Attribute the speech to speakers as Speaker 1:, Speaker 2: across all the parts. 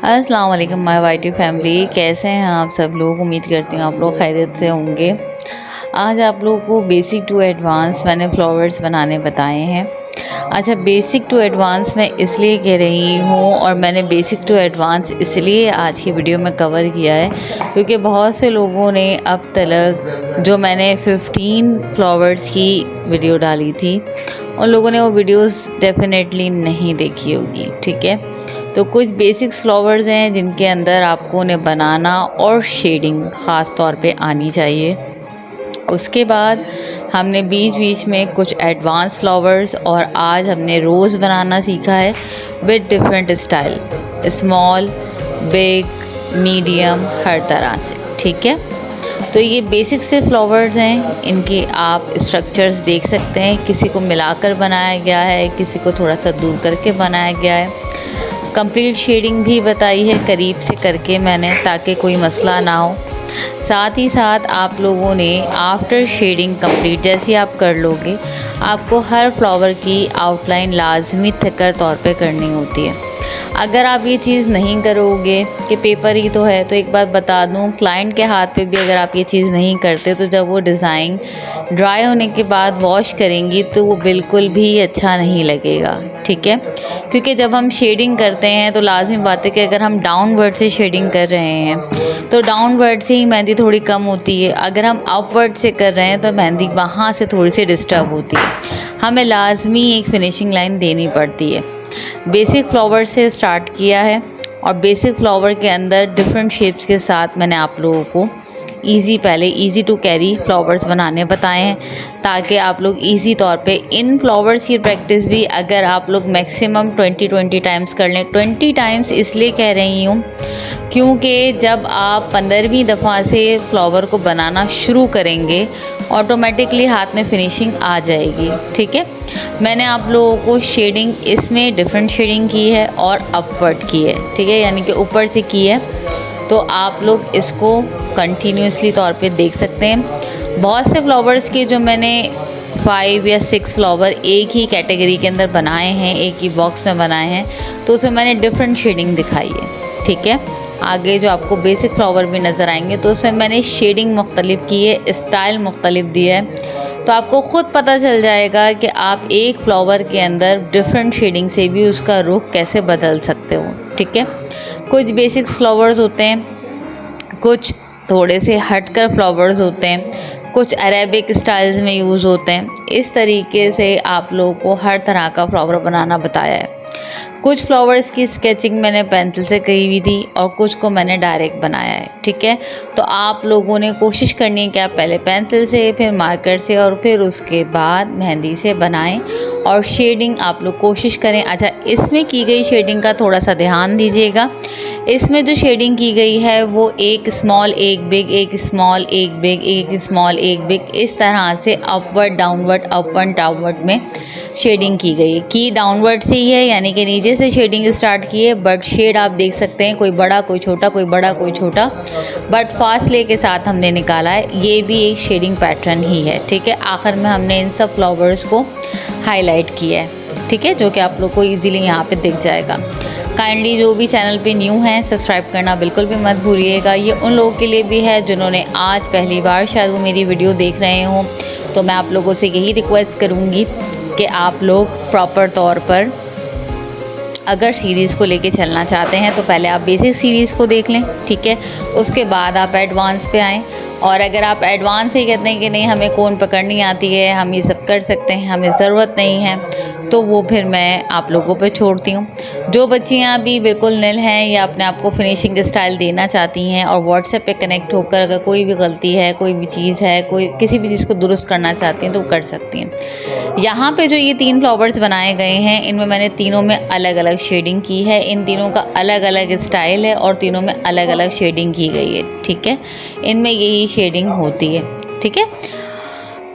Speaker 1: अस्सलाम वालेकुम my whitey family, कैसे हैं आप सब लोग। उम्मीद करती हूँ आप लोग खैरियत से होंगे। आज आप लोगों को बेसिक टू एडवांस मैंने फ्लावर्स बनाने बताए हैं। अच्छा, बेसिक टू एडवांस मैं इसलिए कह रही हूँ और मैंने बेसिक टू एडवांस इसलिए आज की वीडियो में कवर किया है क्योंकि बहुत से लोगों ने अब तक जो मैंने 15 फ्लावर्स की वीडियो डाली थी उन लोगों ने वो वीडियोस डेफिनेटली नहीं देखी होगी। ठीक है, तो कुछ बेसिक्स फ्लावर्स हैं जिनके अंदर आपको उन्हें बनाना और शेडिंग ख़ास तौर पे आनी चाहिए। उसके बाद हमने बीच बीच में कुछ एडवांस फ्लावर्स और आज हमने रोज़ बनाना सीखा है with different style, small, big, medium, हर तरह से। ठीक है, तो ये बेसिक से फ्लावर्स हैं, इनके आप स्ट्रक्चर्स देख सकते हैं। किसी को मिलाकर बनाया गया है, किसी को थोड़ा सा दूर करके बनाया गया है। कंप्लीट शेडिंग भी बताई है करीब से करके मैंने, ताकि कोई मसला ना हो। साथ ही साथ आप लोगों ने आफ्टर शेडिंग कंप्लीट जैसे आप कर लोगे, आपको हर फ्लावर की आउटलाइन लाजमी थिकर तौर पे करनी होती है। अगर आप ये चीज़ नहीं करोगे कि पेपर ही तो है, तो एक बात बता दूं, क्लाइंट के हाथ पे भी अगर आप ये चीज़ नहीं करते तो जब वो डिज़ाइन ड्राई होने के बाद वॉश करेंगी तो वो बिल्कुल भी अच्छा नहीं लगेगा। ठीक है, क्योंकि जब हम शेडिंग करते हैं तो लाजमी बात है कि अगर हम डाउनवर्ड से शेडिंग कर रहे हैं तो डाउनवर्ड से ही मेहंदी थोड़ी कम होती है। अगर हम अपवर्ड से कर रहे हैं तो मेहंदी वहाँ से थोड़ी सी डिस्टर्ब होती है। हमें लाजमी एक फिनिशिंग लाइन देनी पड़ती है। बेसिक फ्लावर से स्टार्ट किया है और बेसिक फ्लावर के अंदर डिफरेंट शेप्स के साथ मैंने आप लोगों को पहले इजी टू कैरी फ्लावर्स बनाने बताए हैं, ताकि आप लोग इजी तौर पे इन फ्लावर्स की प्रैक्टिस भी अगर आप लोग मैक्सिमम 20 टाइम्स कर लें। 20 टाइम्स इसलिए कह रही हूँ क्योंकि जब आप 15वीं दफ़ा से फ्लावर को बनाना शुरू करेंगे ऑटोमेटिकली हाथ में फिनिशिंग आ जाएगी। ठीक है, मैंने आप लोगों को शेडिंग इसमें डिफरेंट शेडिंग की है और अपवर्ड की है। ठीक है, यानी कि ऊपर से की है, तो आप लोग इसको कंटिन्यूसली तौर पे देख सकते हैं। बहुत से फ्लावर्स के जो मैंने 5 या 6 फ्लावर एक ही कैटेगरी के अंदर बनाए हैं, एक ही बॉक्स में बनाए हैं, तो उसमें मैंने डिफरेंट शेडिंग दिखाई है। ठीक है, आगे जो आपको बेसिक फ्लावर भी नज़र आएंगे तो उसमें मैंने शेडिंग मुख्तलिफ की है, स्टाइल मुख्तलिफ दिया है, तो आपको ख़ुद पता चल जाएगा कि आप एक फ्लावर के अंदर डिफरेंट शेडिंग से भी उसका रुख कैसे बदल सकते हो। ठीक है, कुछ बेसिक्स फ्लावर्स होते हैं, कुछ थोड़े से हटकर फ्लावर्स होते हैं, कुछ अरेबिक स्टाइल्स में यूज़ होते हैं। इस तरीके से आप लोगों को हर तरह का फ्लावर बनाना बताया है। कुछ फ्लावर्स की स्केचिंग मैंने पेंसिल से की हुई थी और कुछ को मैंने डायरेक्ट बनाया है। ठीक है, तो आप लोगों ने कोशिश करनी है कि आप पहले पेंसिल से, फिर मार्कर से और फिर उसके बाद मेहंदी से बनाएं और शेडिंग आप लोग कोशिश करें। अच्छा, इसमें की गई शेडिंग का थोड़ा सा ध्यान दीजिएगा। इसमें जो शेडिंग की गई है वो एक स्मॉल एक बिग, एक स्मॉल एक बिग, एक स्मॉल एक बिग, इस तरह से अपवर्ड डाउनवर्ड अपवर्ड डाउनवर्ड में शेडिंग की गई है। की डाउनवर्ड से ही है, यानी कि नीचे से शेडिंग स्टार्ट की है, बट शेड आप देख सकते हैं कोई बड़ा कोई छोटा, कोई बड़ा कोई छोटा, बट फासले के साथ हमने निकाला है। ये भी एक शेडिंग पैटर्न ही है। ठीक है, आखिर में हमने इन सब फ्लावर्स को हाईलाइट किया है। ठीक है, जो कि आप लोग को ईजिली यहाँ पे दिख जाएगा। काइंडली जो भी चैनल पे न्यू हैं सब्सक्राइब करना बिल्कुल भी मत भूलिएगा। ये उन लोगों के लिए भी है जिन्होंने आज पहली बार शायद वो मेरी वीडियो देख रहे हों, तो मैं आप लोगों से यही रिक्वेस्ट करूँगी कि आप लोग प्रॉपर तौर पर अगर सीरीज़ को लेके चलना चाहते हैं तो पहले आप बेसिक सीरीज़ को देख लें। ठीक है, उसके बाद आप एडवांस पे आएँ। और अगर आप एडवांस से ही कहते हैं कि नहीं हमें कौन पकड़नी आती है, हम ये सब कर सकते हैं, हमें ज़रूरत नहीं है, तो वो फिर मैं आप लोगों पे छोड़ती हूँ। जो बच्चियाँ अभी बिल्कुल निल हैं या अपने आप को फिनिशिंग स्टाइल देना चाहती हैं और व्हाट्सएप पे कनेक्ट होकर अगर कोई भी गलती है, कोई भी चीज़ है, कोई किसी भी चीज़ को दुरुस्त करना चाहती हैं तो वो कर सकती हैं। यहाँ पे जो ये 3 फ्लावर्स बनाए गए हैं इनमें मैंने तीनों में अलग अलग शेडिंग की है। इन तीनों का अलग अलग स्टाइल है और तीनों में अलग अलग शेडिंग की गई है। ठीक है, इनमें यही शेडिंग होती है। ठीक है,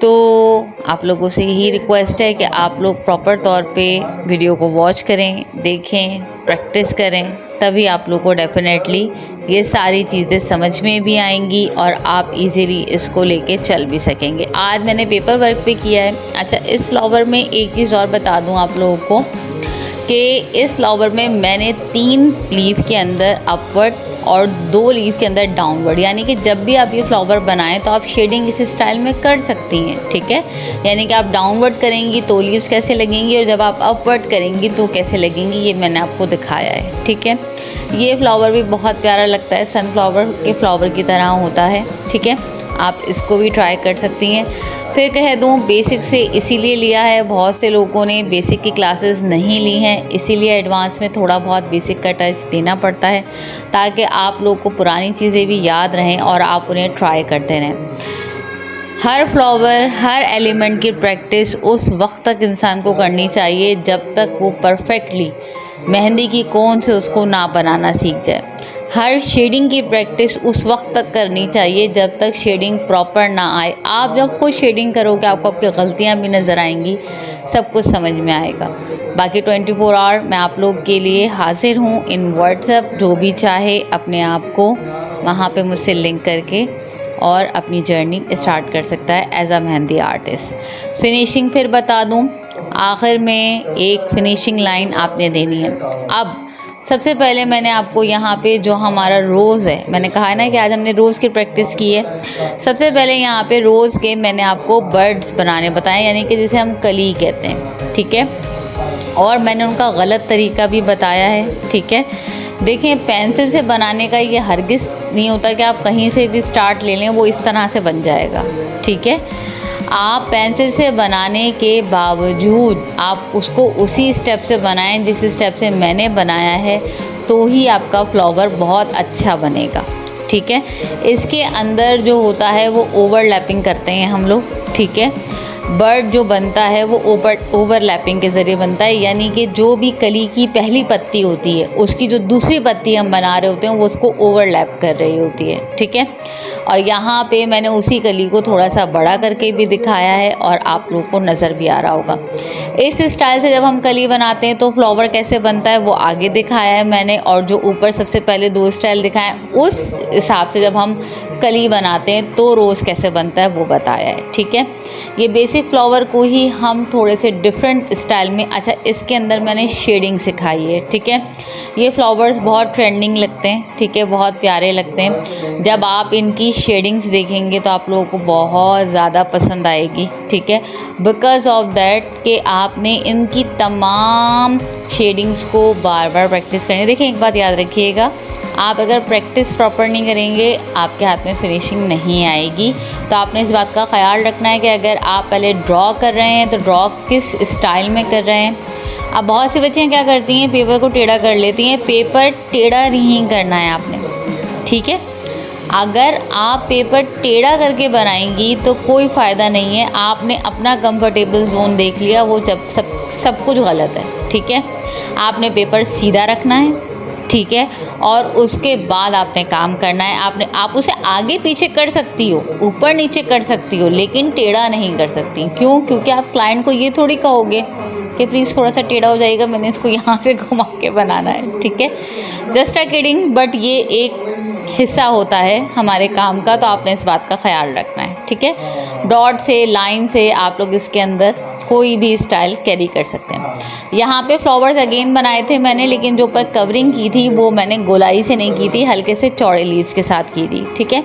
Speaker 1: तो आप लोगों से यही रिक्वेस्ट है कि आप लोग प्रॉपर तौर पे वीडियो को वॉच करें, देखें, प्रैक्टिस करें, तभी आप लोग को डेफिनेटली ये सारी चीज़ें समझ में भी आएंगी और आप इजीली इसको लेके चल भी सकेंगे। आज मैंने पेपर वर्क पे किया है। अच्छा, इस फ्लावर में एक चीज़ और बता दूं आप लोगों को कि इस फ्लावर में मैंने 3 लीफ के अंदर अपवर्ड और 2 लीफ के अंदर डाउनवर्ड, यानी कि जब भी आप ये फ्लावर बनाएं तो आप शेडिंग इस स्टाइल में कर सकती हैं, ठीक है। यानी कि आप डाउनवर्ड करेंगी तो लीव्स कैसे लगेंगी और जब आप अपवर्ड करेंगी तो कैसे लगेंगी, ये मैंने आपको दिखाया है, ठीक है। ये फ्लावर भी बहुत प्यारा लगता है, सनफ्लावर के फ्लावर की तरह होता है, ठीक है। आप इसको भी ट्राई कर सकती हैं। फिर कह दूँ बेसिक से इसीलिए लिया है, बहुत से लोगों ने बेसिक की क्लासेस नहीं ली हैं, इसीलिए एडवांस में थोड़ा बहुत बेसिक का टच देना पड़ता है ताकि आप लोग को पुरानी चीज़ें भी याद रहें और आप उन्हें ट्राई करते रहें। हर फ्लावर, हर एलिमेंट की प्रैक्टिस उस वक्त तक इंसान को करनी चाहिए जब तक वो परफेक्टली मेहंदी की कोन से उसको ना बनाना सीख जाए। हर शेडिंग की प्रैक्टिस उस वक्त तक करनी चाहिए जब तक शेडिंग प्रॉपर ना आए। आप जब खुद शेडिंग करोगे आपको आपकी गलतियाँ भी नज़र आएंगी, सब कुछ समझ में आएगा। बाकी 24 आवर मैं आप लोग के लिए हाजिर हूँ इन व्हाट्सएप, जो भी चाहे अपने आप को वहाँ पे मुझसे लिंक करके और अपनी जर्नी स्टार्ट कर सकता है as a mehndi artist. Finishing फिर बता दूँ, आखिर में एक फिनिशिंग लाइन आपने देनी है। अब सबसे पहले मैंने आपको यहाँ पे जो हमारा रोज़ है, मैंने कहा है ना कि आज हमने रोज़ की प्रैक्टिस की है। सबसे पहले यहाँ पे रोज़ के मैंने आपको बर्ड्स बनाने बताए, यानी कि जिसे हम कली कहते हैं, ठीक है। और मैंने उनका गलत तरीका भी बताया है, ठीक है। देखें, पेंसिल से बनाने का ये हरगिज़ नहीं होता कि आप कहीं से भी स्टार्ट ले लें वो इस तरह से बन जाएगा, ठीक है। आप पेंसिल से बनाने के बावजूद आप उसको उसी स्टेप से बनाएं जिस स्टेप से मैंने बनाया है, तो ही आपका फ्लावर बहुत अच्छा बनेगा, ठीक है। इसके अंदर जो होता है वो ओवरलैपिंग करते हैं हम लोग, ठीक है। बर्ड जो बनता है वो ओवरलैपिंग के ज़रिए बनता है, यानी कि जो भी कली की पहली पत्ती होती है उसकी जो दूसरी पत्ती हम बना रहे होते हैं वो उसको ओवरलैप कर रही होती है, ठीक है। और यहाँ पे मैंने उसी कली को थोड़ा सा बड़ा करके भी दिखाया है और आप लोग को नज़र भी आ रहा होगा। इस स्टाइल से जब हम कली बनाते हैं तो फ्लावर कैसे बनता है वो आगे दिखाया है मैंने, और जो ऊपर सबसे पहले 2 स्टाइल दिखाए उस हिसाब से जब हम कली बनाते हैं तो रोज़ कैसे बनता है वो बताया है, ठीक है। ये बेसिक फ्लावर को ही हम थोड़े से डिफरेंट स्टाइल में, अच्छा इसके अंदर मैंने शेडिंग सिखाई है, ठीक है। ये फ्लावर्स बहुत ट्रेंडिंग लगते हैं, ठीक है, बहुत प्यारे लगते हैं। जब आप इनकी शेडिंग्स देखेंगे तो आप लोगों को बहुत ज़्यादा पसंद आएगी, ठीक है। बिकॉज़ ऑफ दैट कि आपने इनकी तमाम शेडिंग्स को बार बार प्रैक्टिस करनी है। देखिए, एक बात याद रखिएगा, आप अगर प्रैक्टिस प्रॉपर नहीं करेंगे आपके हाथ में फिनिशिंग नहीं आएगी। तो आपने इस बात का ख़याल रखना है कि अगर आप पहले ड्रॉ कर रहे हैं तो ड्रॉ किस स्टाइल में कर रहे हैं। अब बहुत सी बच्चियाँ क्या करती हैं, पेपर को टेढ़ा कर लेती हैं। पेपर टेढ़ा नहीं करना है आपने, ठीक है। अगर आप पेपर टेढ़ा करके बनाएंगी तो कोई फ़ायदा नहीं है। आपने अपना कंफर्टेबल जोन देख लिया, वो जब सब कुछ गलत है, ठीक है। आपने पेपर सीधा रखना है, ठीक है, और उसके बाद आपने काम करना है। आप उसे आगे पीछे कर सकती हो, ऊपर नीचे कर सकती हो, लेकिन टेढ़ा नहीं कर सकती। क्यों? क्योंकि आप क्लाइंट को ये थोड़ी कहोगे कि प्लीज़ थोड़ा सा टेढ़ा हो जाएगा, मैंने इसको यहाँ से घुमा के बनाना है, ठीक है। जस्ट अ किडिंग, बट ये एक हिस्सा होता है हमारे काम का, तो आपने इस बात का ख्याल रखना है, ठीक है। डॉट से, लाइन से आप लोग इसके अंदर कोई भी स्टाइल कैरी कर सकते हैं। यहाँ पे फ्लावर्स अगेन बनाए थे मैंने, लेकिन जो ऊपर कवरिंग की थी वो मैंने गोलाई से नहीं की थी, हल्के से चौड़े लीव्स के साथ की थी, ठीक है।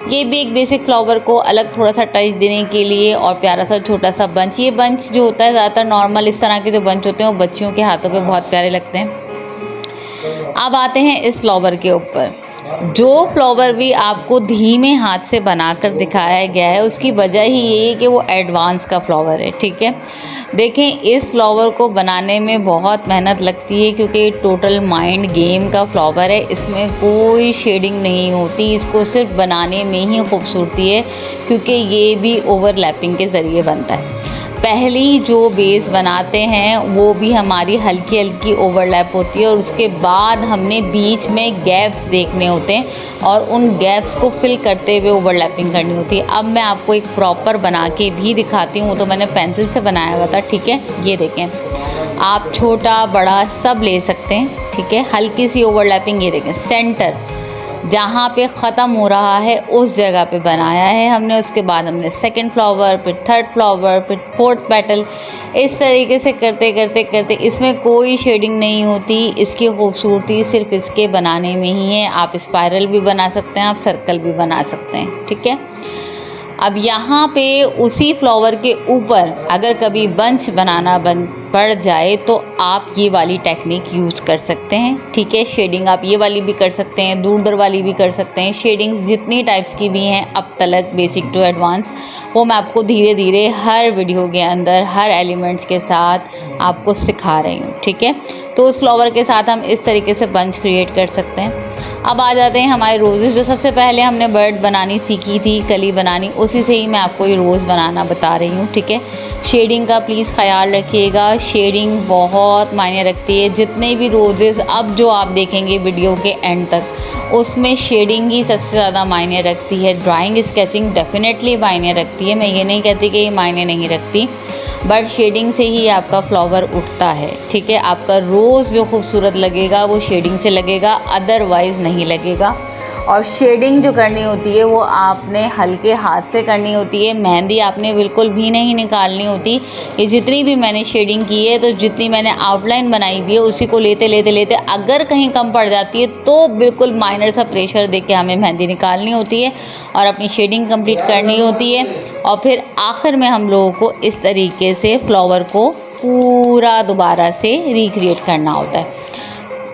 Speaker 1: ये भी एक बेसिक फ्लावर को अलग थोड़ा सा टच देने के लिए, और प्यारा सा छोटा सा बंच। ये बंच जो होता है ज़्यादातर नॉर्मल इस तरह के जो बंच होते हैं वो बच्चियों के हाथों पे बहुत प्यारे लगते हैं। अब आते हैं इस फ्लावर के ऊपर। जो फ्लावर भी आपको धीमे हाथ से बनाकर दिखाया गया है उसकी वजह ही ये है कि वो एडवांस का फ्लावर है, ठीक है। देखें, इस फ्लावर को बनाने में बहुत मेहनत लगती है क्योंकि टोटल माइंड गेम का फ्लावर है। इसमें कोई शेडिंग नहीं होती, इसको सिर्फ बनाने में ही खूबसूरती है क्योंकि ये भी ओवरलैपिंग के ज़रिए बनता है। पहली जो बेस बनाते हैं वो भी हमारी हल्की हल्की ओवरलैप होती है, और उसके बाद हमने बीच में गैप्स देखने होते हैं और उन गैप्स को फिल करते हुए ओवरलैपिंग करनी होती है। अब मैं आपको एक प्रॉपर बना के भी दिखाती हूँ, तो मैंने पेंसिल से बनाया हुआ था, ठीक है। ये देखें, आप छोटा बड़ा सब ले सकते हैं, ठीक है। हल्की सी ओवरलैपिंग, ये देखें सेंटर, जहाँ पे ख़त्म हो रहा है उस जगह पे बनाया है हमने। उसके बाद हमने सेकंड फ्लावर, फिर थर्ड फ्लावर, फिर फोर्थ पेटल, इस तरीके से करते करते करते, इसमें कोई शेडिंग नहीं होती। इसकी खूबसूरती सिर्फ इसके बनाने में ही है। आप स्पाइरल भी बना सकते हैं, आप सर्कल भी बना सकते हैं, ठीक है। अब यहाँ पे उसी फ्लावर के ऊपर अगर कभी बंच बनाना पड़ जाए तो आप ये वाली टेक्निक यूज़ कर सकते हैं, ठीक है। शेडिंग आप ये वाली भी कर सकते हैं, दूर वाली भी कर सकते हैं। शेडिंग्स जितनी टाइप्स की भी हैं अब तक, बेसिक टू एडवांस, वो मैं आपको धीरे धीरे हर वीडियो के अंदर हर एलिमेंट्स के साथ आपको सिखा रही हूँ, ठीक है। तो उस फ्लावर के साथ हम इस तरीके से बंच क्रिएट कर सकते हैं। अब आ जाते हैं हमारे रोज़ेस। जो सबसे पहले हमने बर्ड बनानी सीखी थी, कली बनानी, उसी से ही मैं आपको ये रोज़ बनाना बता रही हूँ, ठीक है। शेडिंग का प्लीज़ ख्याल रखिएगा, शेडिंग बहुत मायने रखती है। जितने भी रोज़ेस अब जो आप देखेंगे वीडियो के एंड तक, उसमें शेडिंग ही सबसे ज़्यादा मायने रखती है। ड्राइंग स्केचिंग डेफिनेटली मायने रखती है, मैं ये नहीं कहती कि ये मायने नहीं रखती, बट शेडिंग से ही आपका फ्लावर उठता है, ठीक है। आपका रोज़ जो खूबसूरत लगेगा वो शेडिंग से लगेगा, अदरवाइज़ नहीं लगेगा। और शेडिंग जो करनी होती है वो आपने हल्के हाथ से करनी होती है। मेहंदी आपने बिल्कुल भी नहीं निकालनी होती। ये जितनी भी मैंने शेडिंग की है, तो जितनी मैंने आउटलाइन बनाई हुई है, उसी को लेते लेते लेते अगर कहीं कम पड़ जाती है तो बिल्कुल माइनर सा प्रेशर दे के हमें मेहंदी निकालनी होती है और अपनी शेडिंग कंप्लीट करनी होती है। और फिर आखिर में हम लोगों को इस तरीके से फ्लावर को पूरा दोबारा से रिक्रिएट करना होता है।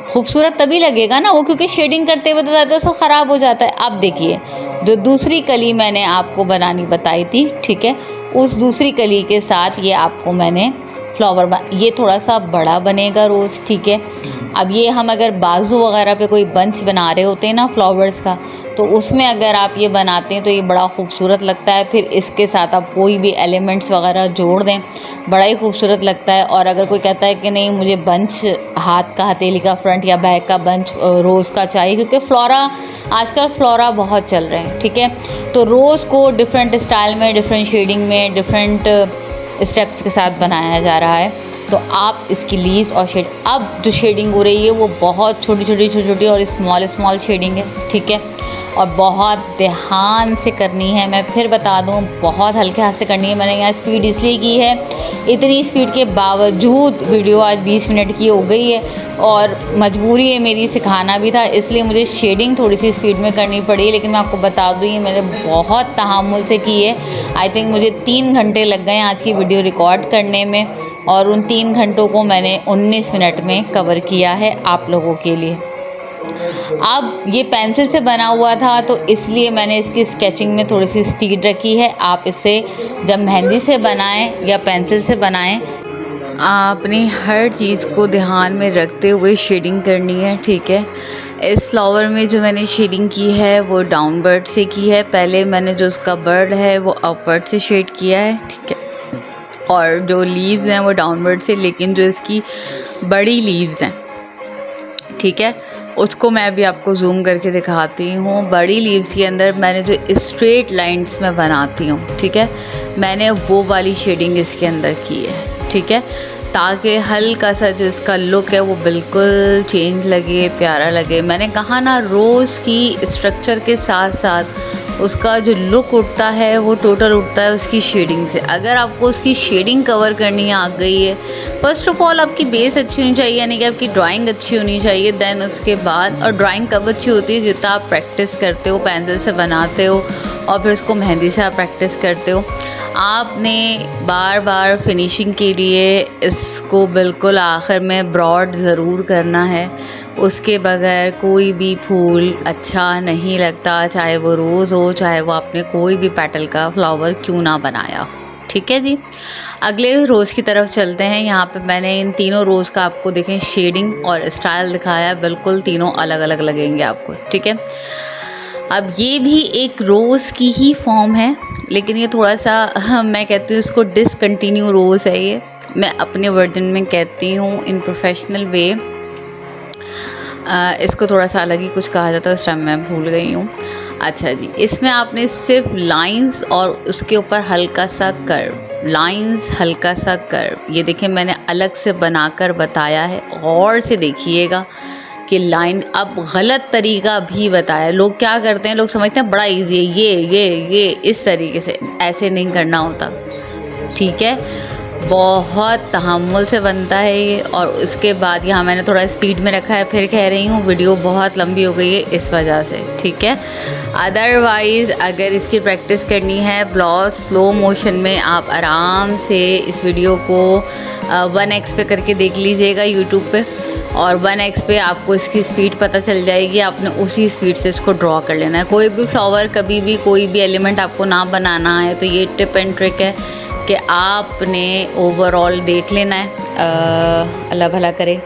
Speaker 1: खूबसूरत तभी लगेगा ना वो, क्योंकि शेडिंग करते हुए तो ज़्यादा से ख़राब हो जाता है। अब देखिए, जो दूसरी कली मैंने आपको बनानी बताई थी, ठीक है, उस दूसरी कली के साथ ये आपको मैंने फ्लावर ये थोड़ा सा बड़ा बनेगा रोज़, ठीक है। अब ये हम अगर बाजू वगैरह पे कोई बंच बना रहे होते हैं ना फ्लावर्स का, तो उसमें अगर आप ये बनाते हैं तो ये बड़ा खूबसूरत लगता है। फिर इसके साथ आप कोई भी एलिमेंट्स वगैरह जोड़ दें, बड़ा ही खूबसूरत लगता है। और अगर कोई कहता है कि नहीं मुझे बंच हाथ का, हथेली का, फ्रंट या बैक का बंच रोज़ का चाहिए, क्योंकि फ्लोरा आजकल फ्लोरा बहुत चल रहे हैं, ठीक है। तो रोज़ को डिफरेंट स्टाइल में, डिफरेंट शेडिंग में, डिफरेंट स्टेप्स के साथ बनाया जा रहा है। तो आप इसकी लीव्स और शेड, अब जो शेडिंग हो रही है वो बहुत छोटी छोटी और स्मॉल शेडिंग है, ठीक है। और बहुत ध्यान से करनी है। मैं फिर बता दूं, बहुत हल्के हाथ से करनी है। मैंने यहाँ स्पीड इसलिए की है, इतनी स्पीड के बावजूद वीडियो आज 20 मिनट की हो गई है और मजबूरी है मेरी, सिखाना भी था, इसलिए मुझे शेडिंग थोड़ी सी स्पीड में करनी पड़ी। लेकिन मैं आपको बता दूं, ये मैंने बहुत तहम्मुल से की है। आई थिंक मुझे 3 घंटे लग गए आज की वीडियो रिकॉर्ड करने में, और उन 3 घंटों को मैंने 19 मिनट में कवर किया है आप लोगों के लिए। अब ये पेंसिल से बना हुआ था तो इसलिए मैंने इसकी स्केचिंग में थोड़ी सी स्पीड रखी है। आप इसे जब मेहंदी से बनाएं या पेंसिल से बनाएं, आपने हर चीज़ को ध्यान में रखते हुए शेडिंग करनी है, ठीक है। इस फ्लावर में जो मैंने शेडिंग की है वो डाउनवर्ड से की है। पहले मैंने जो उसका बर्ड है वो अपवर्ड से शेड किया है, ठीक है। और जो लीव्स हैं वो डाउनवर्ड से, लेकिन जो इसकी बड़ी लीव्स हैं, ठीक है, उसको मैं अभी आपको जूम करके दिखाती हूँ। बड़ी लीव्स के अंदर मैंने जो स्ट्रेट लाइंस में बनाती हूँ, ठीक है, मैंने वो वाली शेडिंग इसके अंदर की है, ठीक है, ताकि हल्का सा जो इसका लुक है वो बिल्कुल चेंज लगे, प्यारा लगे। मैंने कहा ना, रोज़ की स्ट्रक्चर के साथ साथ उसका जो लुक उठता है वो टोटल उठता है उसकी शेडिंग से। अगर आपको उसकी शेडिंग कवर करनी आ गई है, फ़र्स्ट ऑफ ऑल आपकी बेस अच्छी होनी चाहिए, यानी कि आपकी ड्राइंग अच्छी होनी चाहिए। देन उसके बाद, और ड्राइंग कब अच्छी होती है, जितना आप प्रैक्टिस करते हो, पेंसिल से बनाते हो और फिर उसको मेहंदी से आप प्रैक्टिस करते हो। आपने बार बार फिनिशिंग के लिए इसको बिल्कुल आखिर में ब्रॉड ज़रूर करना है, उसके बगैर कोई भी फूल अच्छा नहीं लगता, चाहे वो रोज़ हो, चाहे वो आपने कोई भी पेटल का फ्लावर क्यों ना बनाया हो, ठीक है जी। अगले रोज़ की तरफ चलते हैं। यहाँ पे मैंने इन तीनों रोज़ का आपको देखें शेडिंग और स्टाइल दिखाया, बिल्कुल तीनों अलग अलग लगेंगे आपको, ठीक है। अब ये भी एक रोज़ की ही फॉर्म है, लेकिन ये थोड़ा सा मैं कहती हूँ इसको डिसकंटिन्यू रोज़ है। ये मैं अपने वर्जन में कहती हूँ, इन प्रोफेशनल वे इसको थोड़ा सा अलग ही कुछ कहा जाता है, उस टाइम मैं भूल गई हूँ। अच्छा जी, इसमें आपने सिर्फ लाइंस और उसके ऊपर हल्का सा कर्व, लाइंस हल्का सा कर्व, ये देखें मैंने अलग से बनाकर बताया है, और से देखिएगा ये लाइन अब गलत तरीका भी बताया। लोग क्या करते हैं, लोग समझते हैं बड़ा इजी है, ये इस तरीके से, ऐसे नहीं करना होता, ठीक है। बहुत तहम्मुल से बनता है ये। और उसके बाद यहाँ मैंने थोड़ा स्पीड में रखा है, फिर कह रही हूँ वीडियो बहुत लंबी हो गई है इस वजह से, ठीक है। अदरवाइज़ अगर इसकी प्रैक्टिस करनी है ब्लॉग स्लो मोशन में, आप आराम से इस वीडियो को 1x पे करके देख लीजिएगा यूट्यूब पे, और 1x पे आपको इसकी स्पीड पता चल जाएगी। आपने उसी स्पीड से इसको ड्रॉ कर लेना है। कोई भी फ्लावर, कभी भी कोई भी एलिमेंट आपको ना बनाना है तो ये टिप एंड ट्रिक है कि आपने ओवरऑल देख लेना है, अल्लाह भला करे,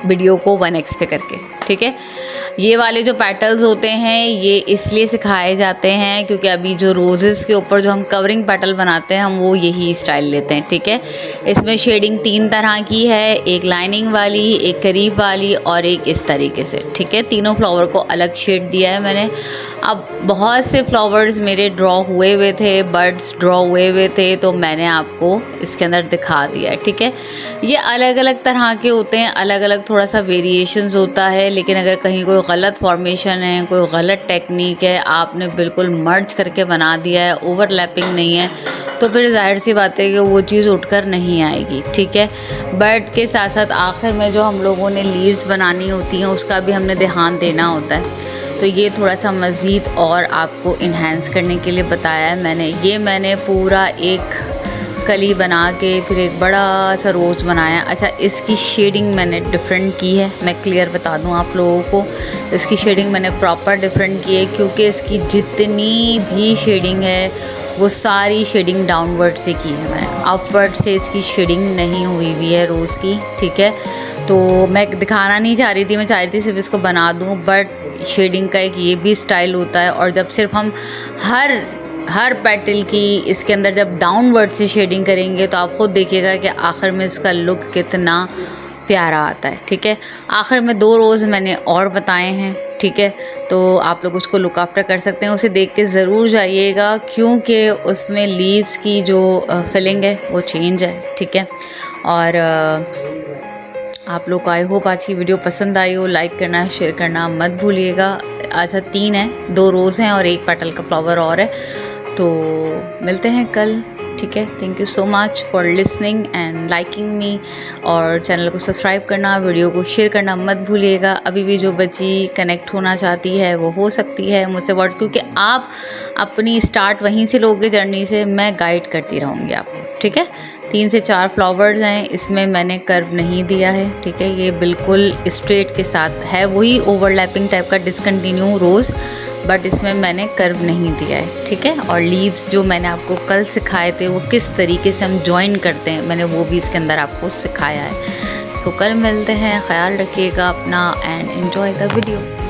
Speaker 1: वीडियो को 1x पे करके, ठीक है। ये वाले जो पेटल्स होते हैं ये इसलिए सिखाए जाते हैं क्योंकि अभी जो रोज़ेस के ऊपर जो हम कवरिंग पेटल बनाते हैं हम वो यही स्टाइल लेते हैं, ठीक है। इसमें शेडिंग 3 तरह की है, एक लाइनिंग वाली, एक करीब वाली और एक इस तरीके से, ठीक है। तीनों फ्लावर को अलग शेड दिया है मैंने। अब बहुत से फ्लावर्स मेरे ड्रॉ हुए थे, बर्ड्स ड्रॉ हुए थे, तो मैंने आपको इसके अंदर दिखा दिया है, ठीक है। ये अलग अलग तरह के होते हैं, अलग अलग थोड़ा सा वेरिएशंस होता है, लेकिन अगर कहीं कोई गलत फॉर्मेशन है, कोई गलत टेक्निक है, आपने बिल्कुल मर्ज करके बना दिया है, ओवरलैपिंग नहीं है, तो फिर जाहिर सी बात है कि वो चीज़ उठकर नहीं आएगी, ठीक है। बर्ड के साथ साथ आखिर में जो हम लोगों ने लीव्स बनानी होती हैं उसका भी हमने ध्यान देना होता है, तो ये थोड़ा सा मज़ीद और आपको इन्हेंस करने के लिए बताया है मैंने। ये मैंने पूरा एक कली बना के फिर एक बड़ा सा रोज़ बनाया। अच्छा, इसकी शेडिंग मैंने डिफरेंट की है, मैं क्लियर बता दूं आप लोगों को, इसकी शेडिंग मैंने प्रॉपर डिफरेंट की है क्योंकि इसकी जितनी भी शेडिंग है वो सारी शेडिंग डाउनवर्ड से की है मैंने, अपवर्ड से इसकी शेडिंग नहीं हुई हुई है रोज़ की, ठीक है। तो मैं दिखाना नहीं चाह रही थी, मैं चाह रही थी सिर्फ इसको बना दूँ, बट शेडिंग का एक ये भी स्टाइल होता है। और जब सिर्फ हम हर पेटल की इसके अंदर जब डाउनवर्ड से शेडिंग करेंगे तो आप खुद देखिएगा कि आखिर में इसका लुक कितना प्यारा आता है, ठीक है। आखिर में 2 रोज़ मैंने और बताए हैं, ठीक है, तो आप लोग उसको लुक आफ्टर कर सकते हैं, उसे देख के ज़रूर जाइएगा क्योंकि उसमें लीव्स की जो फिलिंग है वो चेंज है, ठीक है। और आप लोग को आई होप आज की वीडियो पसंद आई हो, लाइक करना शेयर करना मत भूलिएगा। अच्छा 3 है, 2 रोज़ हैं और एक पेटल का फ्लावर और है, तो मिलते हैं कल, ठीक है। Thank you so much for listening and liking मी, और चैनल को सब्सक्राइब करना, वीडियो को शेयर करना मत भूलिएगा। अभी भी जो बच्ची कनेक्ट होना चाहती है वो हो सकती है मुझसे व्हाट्सएप, क्योंकि आप अपनी स्टार्ट वहीं से लोगे जर्नी से, मैं गाइड करती रहूँगी आपको, ठीक है। 3 से 4 फ्लावर्स हैं, इसमें मैंने कर्व नहीं दिया है, ठीक है। ये बिल्कुल स्ट्रेट के साथ है, वही ओवरलैपिंग टाइप का डिसकंटिन्यू रोज़, बट इसमें मैंने कर्व नहीं दिया है, ठीक है। और लीव्स जो मैंने आपको कल सिखाए थे वो किस तरीके से हम जॉइन करते हैं, मैंने वो भी इसके अंदर आपको सिखाया है। सो कल मिलते हैं, ख्याल रखिएगा अपना एंड एन्जॉय द वीडियो।